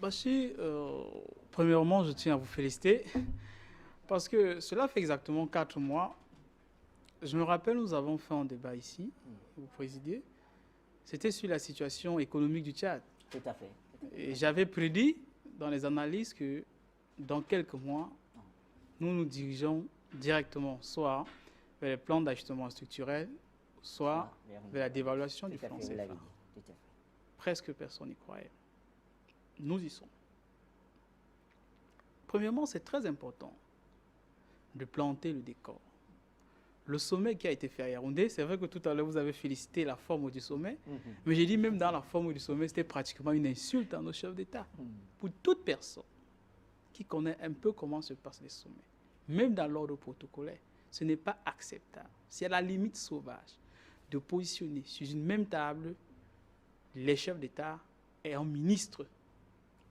Bachi, premièrement, je tiens à vous féliciter parce que cela fait exactement 4 mois. Je me rappelle, nous avons fait un débat ici, vous présidiez. C'était sur la situation économique du Tchad. Tout à fait. Et j'avais prédit dans les analyses que dans quelques mois, nous nous dirigeons directement soit vers les plans d'ajustement structurel, soit vers la dévaluation du franc CFA. Presque personne n'y croyait. Nous y sommes. Premièrement, c'est très important de planter le décor. Le sommet qui a été fait à Yaoundé, c'est vrai que tout à l'heure vous avez félicité la forme du sommet, mais j'ai dit même dans la forme du sommet, c'était pratiquement une insulte à nos chefs d'État. Pour toute personne qui connaît un peu comment se passent les sommets, même dans l'ordre protocolaire, ce n'est pas acceptable. C'est à la limite sauvage de positionner sur une même table les chefs d'État et un ministre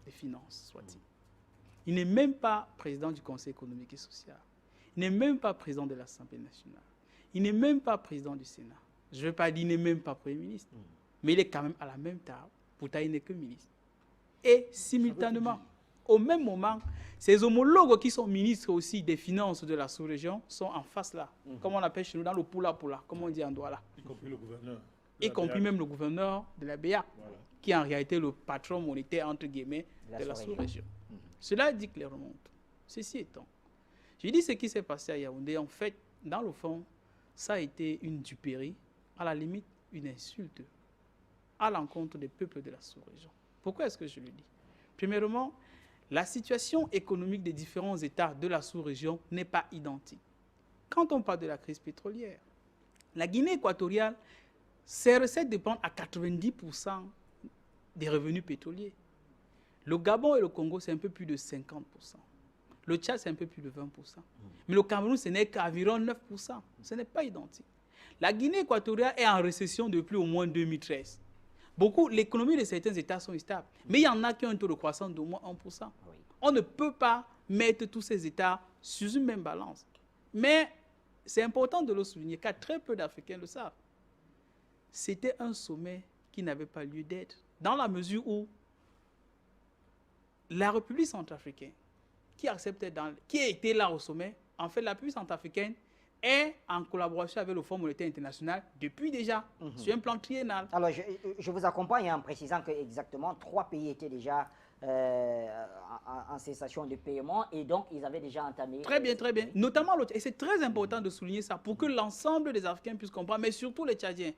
des Finances, soit-il. Il n'est même pas président du Conseil économique et social. Il n'est même pas président de l'Assemblée nationale. Il n'est même pas président du Sénat. Je ne veux pas dire qu'il n'est même pas Premier ministre. Mais il est quand même à la même table. Pourtant, il n'est que ministre. Et simultanément, au même moment, ses homologues qui sont ministres aussi des Finances de la sous-région sont en face là. Comme on appelle chez nous dans le poula-poula, comme on dit en Douala. Y compris le gouverneur. Y compris même le gouverneur de la BA, voilà, qui est en réalité le patron monétaire, entre guillemets, de la sous-région. Cela dit clairement. Ceci étant, j'ai dit ce qui s'est passé à Yaoundé, en fait, dans le fond, ça a été une duperie, à la limite, une insulte à l'encontre des peuples de la sous-région. Pourquoi est-ce que je le dis? Premièrement, la situation économique des différents États de la sous-région n'est pas identique. Quand on parle de la crise pétrolière, la Guinée équatoriale, ses recettes dépendent à 90% des revenus pétroliers. Le Gabon et le Congo, c'est un peu plus de 50%. Le Tchad, c'est un peu plus de 20%. Mais le Cameroun, ce n'est qu'environ 9%. Ce n'est pas identique. La Guinée équatoriale est en récession depuis au moins 2013. L'économie de certains États sont stables. Mais il y en a qui ont un taux de croissance d'au moins 1%. On ne peut pas mettre tous ces États sur une même balance. Mais c'est important de le souligner, car très peu d'Africains le savent. C'était un sommet qui n'avait pas lieu d'être, dans la mesure où la République centrafricaine, qui était là au sommet, en fait, la République centrafricaine est en collaboration avec le Fonds monétaire international depuis déjà, sur un plan triennal. Alors, je vous accompagne en précisant que exactement 3 pays étaient déjà en cessation de paiement et donc ils avaient déjà entamé... Très bien, très bien. Notamment le Tchad. Et c'est très important de souligner ça pour que l'ensemble des Africains puissent comprendre, mais surtout les Tchadiens.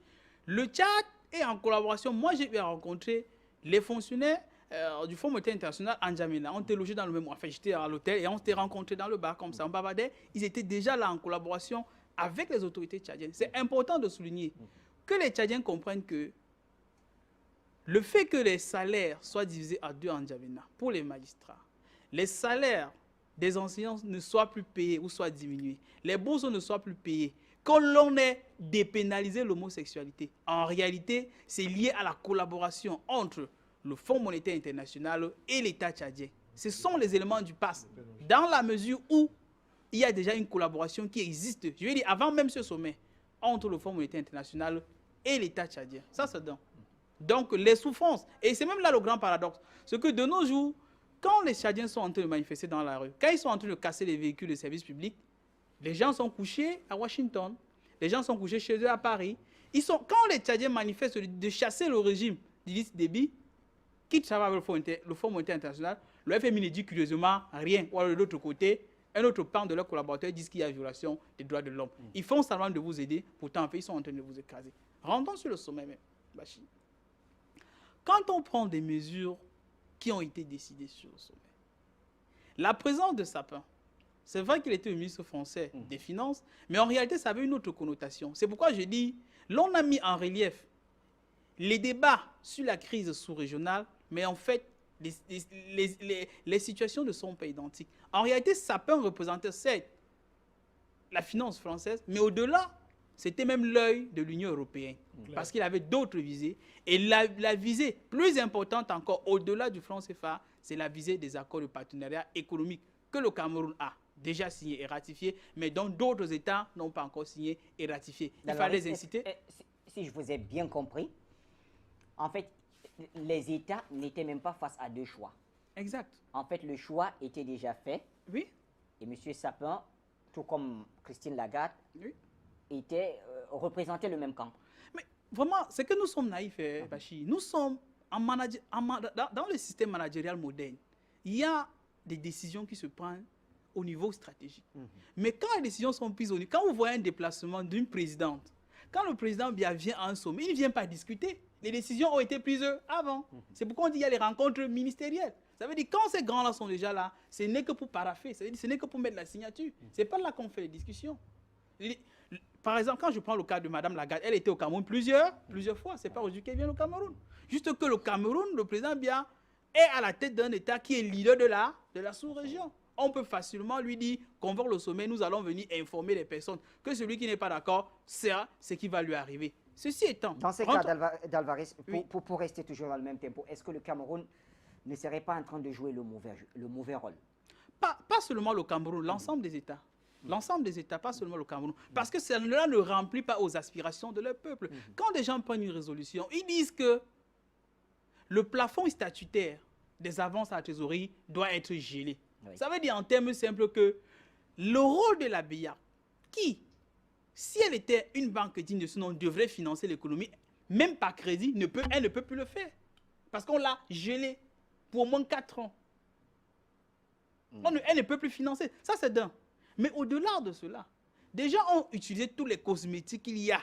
Le Tchad est en collaboration. Moi, j'ai rencontré les fonctionnaires du Fonds monétaire international en N'Djamena. On était logés dans le même... Enfin, j'étais à l'hôtel et on s'était rencontrés dans le bar comme ça, on bavardait. Ils étaient déjà là en collaboration avec les autorités tchadiennes. C'est important de souligner que les Tchadiens comprennent que le fait que les salaires soient divisés à 2 en N'Djamena pour les magistrats, les salaires des enseignants ne soient plus payés ou soient diminués, les bourses ne soient plus payées, que l'on ait dépénalisé l'homosexualité. En réalité, c'est lié à la collaboration entre le Fonds monétaire international et l'État tchadien. Ce sont les éléments du PAS, dans la mesure où il y a déjà une collaboration qui existe, je veux dire, avant même ce sommet, entre le Fonds monétaire international et l'État tchadien. Ça, c'est donc. Donc, les souffrances, et c'est même là le grand paradoxe, c'est que de nos jours, quand les Tchadiens sont en train de manifester dans la rue, quand ils sont en train de casser les véhicules de service public, les gens sont couchés à Washington, les gens sont couchés chez eux à Paris. Quand les Tchadiens manifestent de chasser le régime d'Idriss Déby, qui travaille avec le Fonds monétaire international, le FMI ne dit curieusement rien. Ou alors de l'autre côté, un autre pan de leurs collaborateurs dit qu'il y a violation des droits de l'homme. Ils font semblant de vous aider, pourtant en fait, ils sont en train de vous écraser. Rentrons sur le sommet même, Bachi. Quand on prend des mesures qui ont été décidées sur le sommet, la présence de Sapin, c'est vrai qu'il était le ministre français des Finances, mais en réalité, ça avait une autre connotation. C'est pourquoi je dis, l'on a mis en relief les débats sur la crise sous-régionale, mais en fait, les situations ne sont pas identiques. En réalité, Sapin représentait certes la finance française, mais au-delà, c'était même l'œil de l'Union européenne, parce qu'il avait d'autres visées. Et la visée plus importante encore, au-delà du franc CFA, c'est la visée des accords de partenariat économique que le Cameroun a déjà signé et ratifié, mais dont d'autres États n'ont pas encore signé et ratifié. Il fallait les inciter. Si je vous ai bien compris, en fait, les États n'étaient même pas face à 2 choix. Exact. En fait, le choix était déjà fait Oui, et M. Sapin, tout comme Christine Lagarde, oui. représentait le même camp. Mais vraiment, c'est que nous sommes naïfs, Bachir. Nous sommes dans le système managérial moderne. Il y a des décisions qui se prennent au niveau stratégique. Mais quand les décisions sont prises au niveau, quand vous voyez un déplacement d'une présidente, quand le président vient à un sommet, il ne vient pas discuter. Les décisions ont été prises avant. C'est pourquoi on dit qu'il y a les rencontres ministérielles. Ça veut dire quand ces grands-là sont déjà là, ce n'est que pour parapher, ça veut dire ce n'est que pour mettre la signature. Ce n'est pas là qu'on fait les discussions. Par exemple, quand je prends le cas de Mme Lagarde, elle était au Cameroun plusieurs fois. Ce n'est pas aujourd'hui qu'elle vient au Cameroun. Juste que le Cameroun, le président Biya, est à la tête d'un État qui est leader de la sous-région. On peut facilement lui dire, convoque le sommet, nous allons venir informer les personnes que celui qui n'est pas d'accord, c'est ce qui va lui arriver. Ceci étant... Dans ces cas d'Alvarez, Oui. pour rester toujours dans le même tempo, est-ce que le Cameroun ne serait pas en train de jouer le mauvais rôle? Pas seulement le Cameroun, l'ensemble des États. L'ensemble des États, pas seulement le Cameroun. Parce que cela ne remplit pas aux aspirations de leur peuple. Quand des gens prennent une résolution, ils disent que le plafond statutaire des avances à la trésorerie doit être gelé. Oui. Ça veut dire en termes simples que le rôle de la BIA, qui, si elle était une banque digne de ce nom, devrait financer l'économie, même par crédit, elle ne peut plus le faire. Parce qu'on l'a gelé pour au moins 4 ans. Elle ne peut plus financer. Ça, c'est d'un. Mais au-delà de cela, des gens ont utilisé tous les cosmétiques qu'il y a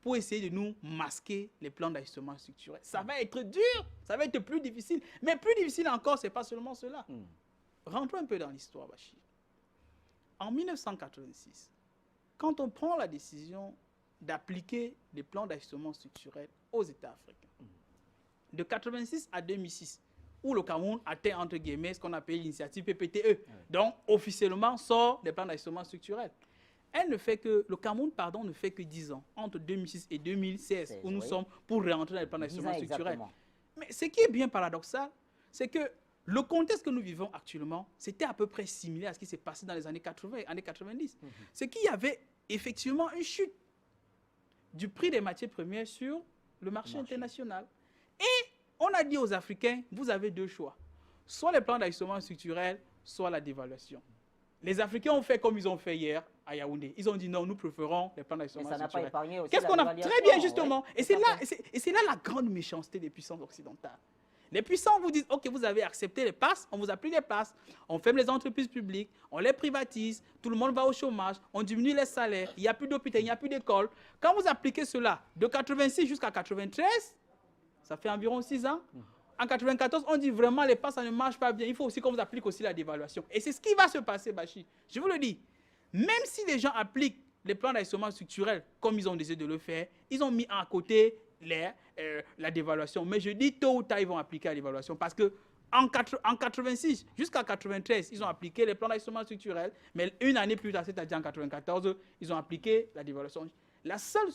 pour essayer de nous masquer les plans d'ajustement structurel. Ça va être dur, ça va être plus difficile. Mais plus difficile encore, ce n'est pas seulement cela. Rentrons un peu dans l'histoire, Bachir. En 1986, quand on prend la décision d'appliquer les plans d'ajustement structurel aux États africains, de 1986 à 2006, où le Cameroun atteint entre guillemets ce qu'on appelle l'initiative PPTE, donc officiellement sort des plans d'ajustement structurel. Le Cameroun, ne fait que 10 ans, entre 2006 et 2016, où nous sommes pour réentrer dans les plans d'ajustement structurel. Mais ce qui est bien paradoxal, c'est que le contexte que nous vivons actuellement, c'était à peu près similaire à ce qui s'est passé dans les années 80 et années 90. C'est qu'il y avait effectivement une chute du prix des matières premières sur le marché international. Et on a dit aux Africains, vous avez deux choix. Soit les plans d'ajustement structurel, soit la dévaluation. Les Africains ont fait comme ils ont fait hier à Yaoundé. Ils ont dit non, nous préférons les plans d'ajustement structurel. Ça n'a pas épargné aussi. Qu'est-ce qu'on a? Très bien, justement. Ouais, et c'est là la grande méchanceté des puissances occidentales. Les puissants vous disent, OK, vous avez accepté les passes, on vous a pris les passes, on ferme les entreprises publiques, on les privatise, tout le monde va au chômage, on diminue les salaires, il n'y a plus d'hôpital, il n'y a plus d'école. Quand vous appliquez cela de 86 jusqu'à 93, ça fait environ 6 ans. En 94, on dit vraiment les passes, ça ne marche pas bien. Il faut aussi qu'on vous applique aussi la dévaluation. Et c'est ce qui va se passer, Bachir. Je vous le dis. Même si les gens appliquent les plans d'ajustement structurel comme ils ont décidé de le faire, ils ont mis à côté la dévaluation. Mais je dis tôt ou tard, ils vont appliquer la dévaluation. Parce que en 86 jusqu'à 93, ils ont appliqué les plans d'ajustement structurel. Mais une année plus tard, c'est-à-dire en 94, ils ont appliqué la dévaluation. La seule...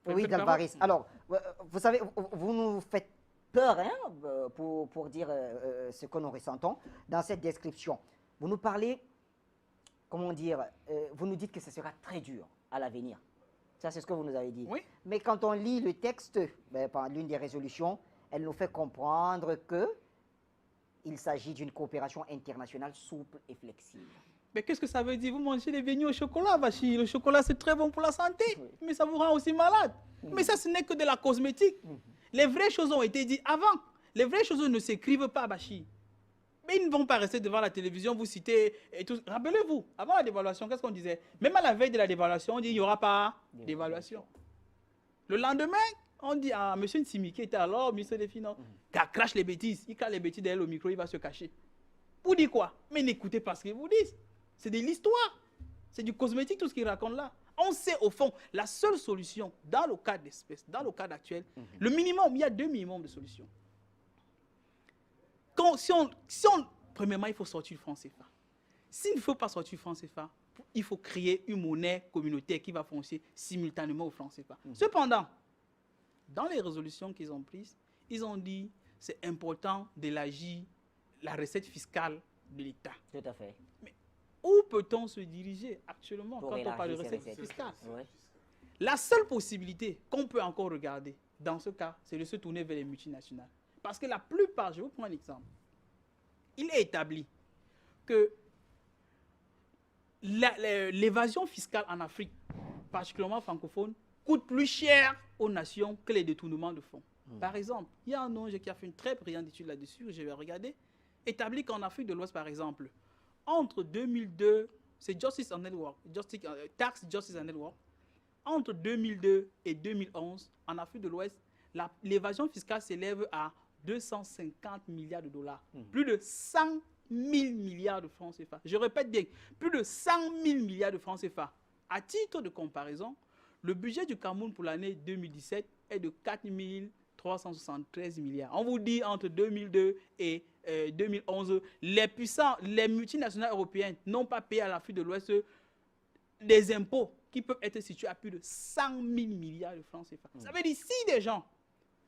Oui, Dalvarez. Alors, vous savez, vous nous faites peur hein, pour dire ce que nous ressentons dans cette description. Vous nous parlez, comment dire, vous nous dites que ce sera très dur à l'avenir. Ça, c'est ce que vous nous avez dit. Oui. Mais quand on lit le texte, par l'une des résolutions, elle nous fait comprendre qu'il s'agit d'une coopération internationale souple et flexible. Mais qu'est-ce que ça veut dire? Vous mangez des beignets au chocolat, Bachir. Le chocolat, c'est très bon pour la santé, mais ça vous rend aussi malade. Mais ça, ce n'est que de la cosmétique. Les vraies choses ont été dites avant. Les vraies choses ne s'écrivent pas, Bachir. Mais ils ne vont pas rester devant la télévision, vous citer et tout. Rappelez-vous, avant la dévaluation, qu'est-ce qu'on disait? Même à la veille de la dévaluation, on dit qu'il n'y aura pas d'évaluation. Le lendemain, on dit à M. Nsimi, qui était alors ministre des Finances, qu'il crache les bêtises. Il crache les bêtises derrière le micro, il va se cacher. Vous dites quoi? Mais n'écoutez pas ce qu'ils vous disent. C'est de l'histoire. C'est du cosmétique, tout ce qu'ils racontent là. On sait au fond, la seule solution, dans le cas d'espèce, dans le cas actuel, le minimum, il y a 2 minimums de solutions. Premièrement, il faut sortir du franc CFA. S'il ne faut pas sortir du franc CFA, il faut créer une monnaie communautaire qui va fonctionner simultanément au franc CFA. Cependant, dans les résolutions qu'ils ont prises, ils ont dit c'est important d'élargir la recette fiscale de l'État. Tout à fait. Mais où peut-on se diriger actuellement Pour quand on parle de élargir recette ces fiscale? Ouais. La seule possibilité qu'on peut encore regarder dans ce cas, c'est de se tourner vers les multinationales. Parce que la plupart, je vous prends un exemple, il est établi que l'évasion fiscale en Afrique, particulièrement francophone, coûte plus cher aux nations que les détournements de fonds. Par exemple, il y a un ONG qui a fait une très brillante étude là-dessus, je vais regarder, établi qu'en Afrique de l'Ouest, par exemple, entre 2002, c'est Justice and Network, Tax Justice and Network, entre 2002 et 2011, en Afrique de l'Ouest, l'évasion fiscale s'élève à 250 milliards de dollars, plus de 100 000 milliards de francs CFA. Je répète bien, plus de 100 000 milliards de francs CFA. À titre de comparaison, le budget du Cameroun pour l'année 2017 est de 4 373 milliards. On vous dit entre 2002 et 2011, les multinationales européennes n'ont pas payé à l'Afrique de l'Ouest des impôts qui peuvent être situés à plus de 100 000 milliards de francs CFA. Ça veut dire si des gens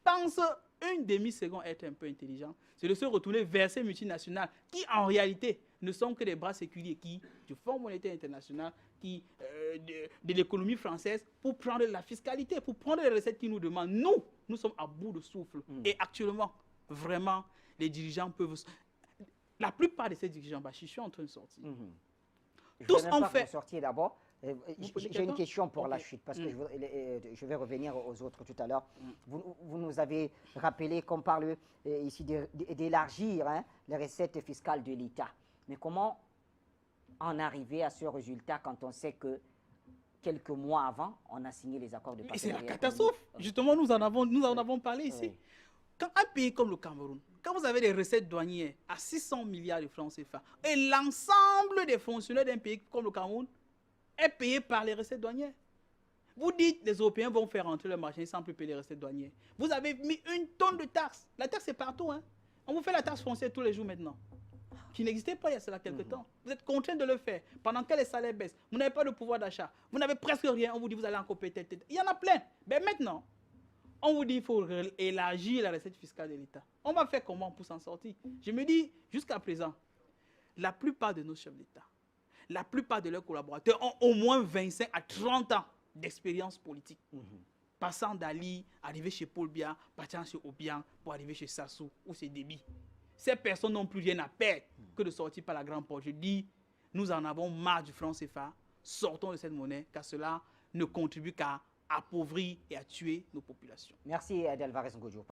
pensent une demi-seconde être un peu intelligents, c'est de se retourner vers ces multinationales qui en réalité ne sont que des bras séculiers du Fonds monétaire international, de l'économie française, pour prendre la fiscalité, pour prendre les recettes qu'ils nous demandent. Nous sommes à bout de souffle. Et actuellement, vraiment, les dirigeants peuvent... La plupart de ces dirigeants, je suis en train de sortir. Tous ont fait... sortir d'abord. J'ai une question pour la chute, parce que je vais revenir aux autres tout à l'heure. Vous nous avez rappelé qu'on parle ici d'élargir les recettes fiscales de l'État. Mais comment en arriver à ce résultat quand on sait que quelques mois avant, on a signé les accords de partenariat? C'est la catastrophe. Justement, nous en avons parlé ici. Oui. Quand un pays comme le Cameroun, quand vous avez des recettes douanières à 600 milliards de francs CFA, et l'ensemble des fonctionnaires d'un pays comme le Cameroun est payé par les recettes douanières. Vous dites les Européens vont faire rentrer le marché sans plus payer les recettes douanières. Vous avez mis 1 tonne de taxes. La taxe c'est partout. On vous fait la taxe foncière tous les jours maintenant, qui n'existait pas il y a cela quelques temps. Vous êtes contraint de le faire pendant que les salaires baissent. Vous n'avez pas de pouvoir d'achat. Vous n'avez presque rien. On vous dit vous allez encore payer tel. Il y en a plein. Mais maintenant, on vous dit qu'il faut élargir la recette fiscale de l'État. On va faire comment pour s'en sortir? Je me dis, jusqu'à présent, la plupart de nos chefs d'État, la plupart de leurs collaborateurs ont au moins 25 à 30 ans d'expérience politique. Passant d'Ali, arriver chez Paul Biya, partant chez Obiang, pour arriver chez Sassou ou chez Déby. Ces personnes n'ont plus rien à perdre que de sortir par la grande porte. Je dis, nous en avons marre du franc CFA. Sortons de cette monnaie, car cela ne contribue qu'à appauvrir et à tuer nos populations. Merci, Delvarès Ngodjo.